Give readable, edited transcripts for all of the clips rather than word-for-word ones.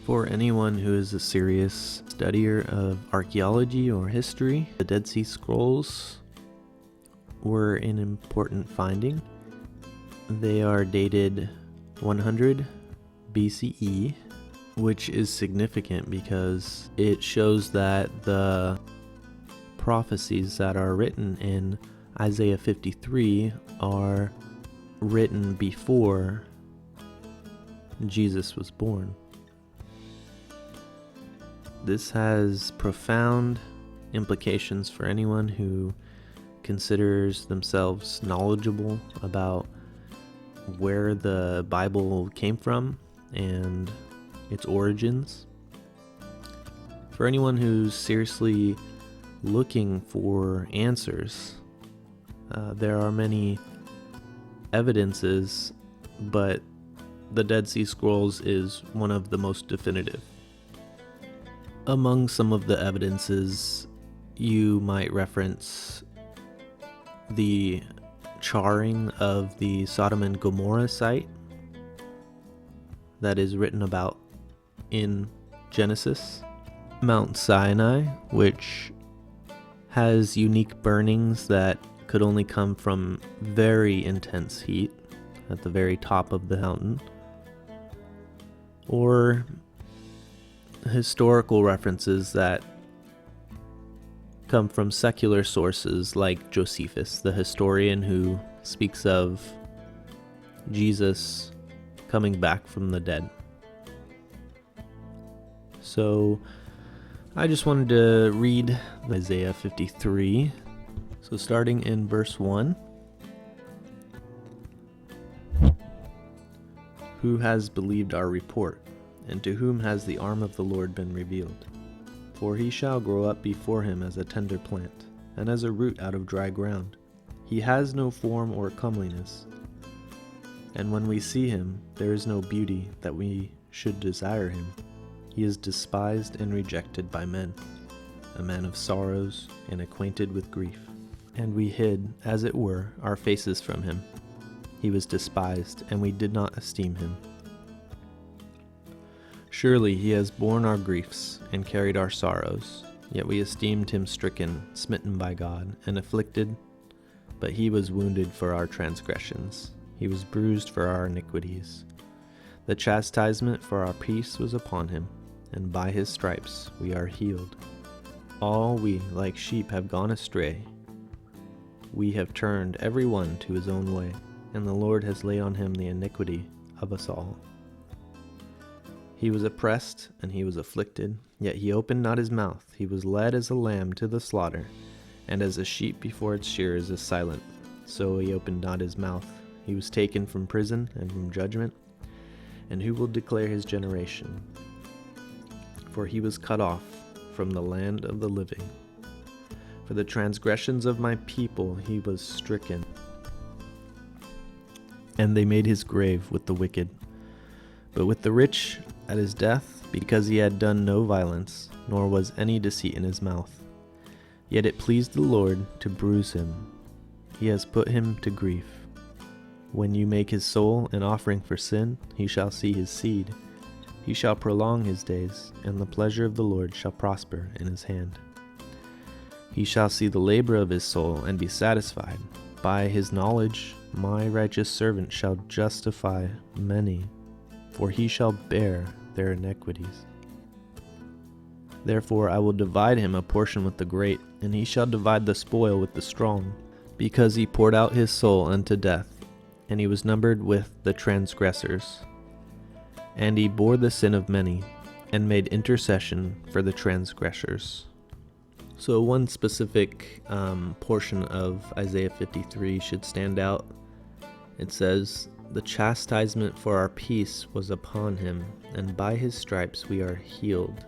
For anyone who is a serious studier of archaeology or history, the Dead Sea Scrolls were an important finding. They are dated 100 BCE, which is significant because it shows that the prophecies that are written in Isaiah 53 are written before Jesus was born. This has profound implications for anyone who considers themselves knowledgeable about where the Bible came from and its origins. For anyone who's seriously looking for answers, there are many evidences, but the Dead Sea Scrolls is one of the most definitive. Among some of the evidences, you might reference the charring of the Sodom and Gomorrah site that is written about in Genesis, Mount Sinai, which has unique burnings that could only come from very intense heat at the very top of the mountain, or historical references that come from secular sources like Josephus, the historian who speaks of Jesus coming back from the dead. So I just wanted to read Isaiah 53. So starting in verse 1. Who has believed our report? And to whom has the arm of the Lord been revealed? For he shall grow up before him as a tender plant, and as a root out of dry ground. He has no form or comeliness. And when we see him, there is no beauty that we should desire him. He is despised and rejected by men, a man of sorrows and acquainted with grief. And we hid, as it were, our faces from him. He was despised, and we did not esteem him. Surely he has borne our griefs and carried our sorrows, yet we esteemed him stricken, smitten by God, and afflicted. But he was wounded for our transgressions, he was bruised for our iniquities. The chastisement for our peace was upon him, and by his stripes we are healed. All we, like sheep, have gone astray. We have turned every one to his own way, and the Lord has laid on him the iniquity of us all. He was oppressed, and he was afflicted, yet he opened not his mouth. He was led as a lamb to the slaughter, and as a sheep before its shearers is silent, so he opened not his mouth. He was taken from prison and from judgment, and who will declare his generation? For he was cut off from the land of the living. For the transgressions of my people he was stricken, and they made his grave with the wicked. But with the rich at his death, because he had done no violence, nor was any deceit in his mouth. Yet it pleased the Lord to bruise him. He has put him to grief. When you make his soul an offering for sin, he shall see his seed. He shall prolong his days, and the pleasure of the Lord shall prosper in his hand. He shall see the labor of his soul and be satisfied. By his knowledge my righteous servant shall justify many, for he shall bear their iniquities. Therefore I will divide him a portion with the great, and he shall divide the spoil with the strong, because he poured out his soul unto death, and he was numbered with the transgressors. And he bore the sin of many, and made intercession for the transgressors. So one specific portion of Isaiah 53 should stand out. It says, the chastisement for our peace was upon him, and by his stripes we are healed.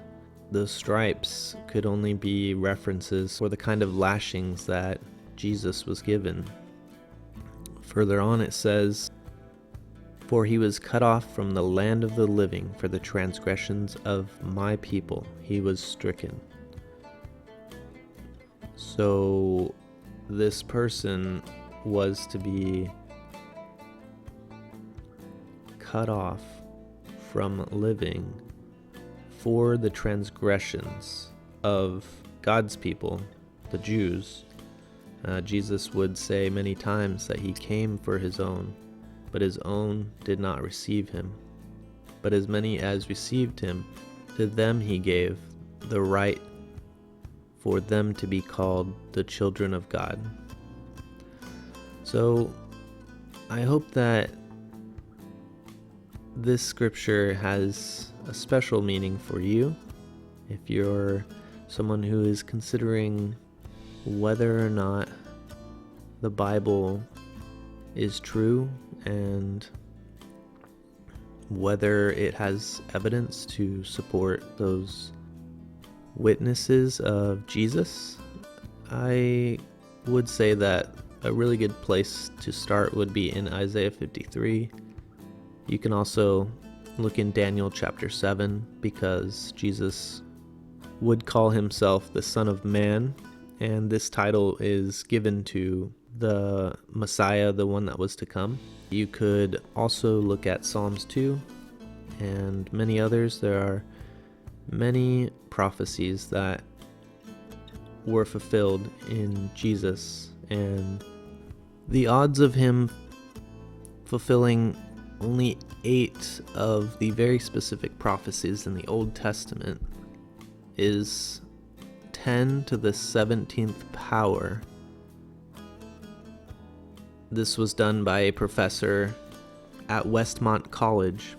The stripes could only be references for the kind of lashings that Jesus was given. Further on it says, for he was cut off from the land of the living, for the transgressions of my people he was stricken. So this person was to be cut off from living for the transgressions of God's people, the Jews. Jesus would say many times that he came for his own, but his own did not receive him. But as many as received him, to them he gave the right for them to be called the children of God. So I hope that this scripture has a special meaning for you. If you're someone who is considering whether or not the Bible is true and whether it has evidence to support those witnesses of Jesus, I would say that a really good place to start would be in Isaiah 53. You can also look in Daniel chapter 7, because Jesus would call himself the Son of Man, and this title is given to the Messiah, the one that was to come. You could also look at Psalms 2 and many others. There are many prophecies that were fulfilled in Jesus, and the odds of him fulfilling only 8 of the very specific prophecies in the Old Testament is 10 to the 17th power. This was done by a professor at Westmont College,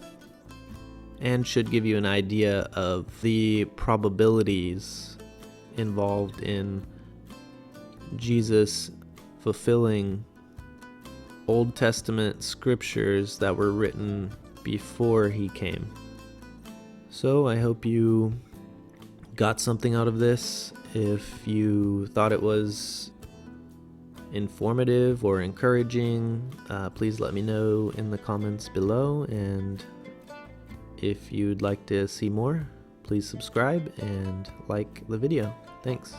and should give you an idea of the probabilities involved in Jesus fulfilling Old Testament scriptures that were written before he came. So I hope you got something out of this. If you thought it was informative or encouraging, please let me know in the comments below, and if you'd like to see more, please subscribe and like the video. Thanks.